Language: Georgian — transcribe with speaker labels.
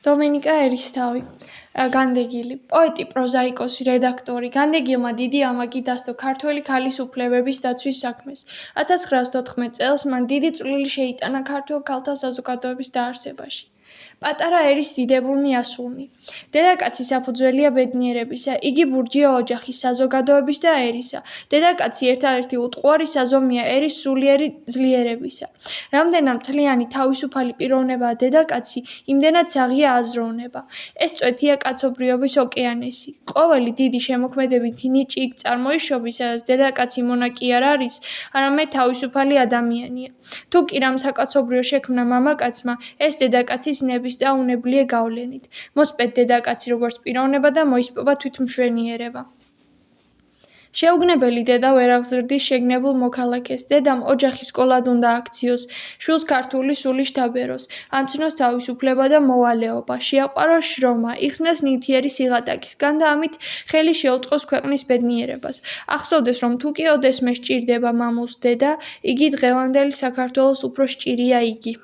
Speaker 1: დომენიკა ერისთავი, განდეგილი, პოეტი, პროზაიკოსი, რედაქტორი. განდეგილმა დიდი ამაგი დასდო ქართველი ქალის უფლებების დაცვის საქმეს. 1914 წელს მან დიდი წვლილი შეიტანა ქართველ ქალთა საზოგადოების დაარსებაში. პატარა ერის დიდებულნი ასულნი. დედაკაცი საფუძველია ბედნიერებისა, იგი ბურჯია ოჯახის, საზოგადოების და ერისა. დედაკაცი ერთადერთი უტყუარი საზომია ერის სულიერი ძლიერებისა. რამდენად მთლიანი თავისუფალი პიროვნებაა დედაკაცი, იმდენად საღია აზროვნება. ეს წვეთია კაცობრიობის ოკეანესი. ყოველი დიდი შემოქმედებითი ნიჭი იქ წარმოიშობის, სადაც დედაკაცი მონაკი არ არის, არამედ თავისუფალი ადამიანია. თუ კი რამ საკაცობრიო შექმნა მამაკაცმა, ეს დედაკაცის ნების და უნებლიე გავლენით. მოსპეთ დედაკაცი როგორც პიროვნება და მოისპობა თვითმშვენიერება. შეუგნებელი დედა ვერ აღზრდის შეგნებულ მოქალაქეს. დედამ ოჯახი სკოლად უნდა აქციოს, შვილს ქართული სული შთაბეროს, ამცნოს თავისუფლება და მოვალეობა, შეაყვაროს შრომა, იხსნას ნივთიერი სიღატაკისგან და ამით ხელი შეუწყოს ქვეყნის ბედნიერებას. ახსოვდეს, რომ თუ კი ოდესმე სჭირდება მამულს დედა, იგი დღევანდელი საქართველოს უფრო სჭირია იგი.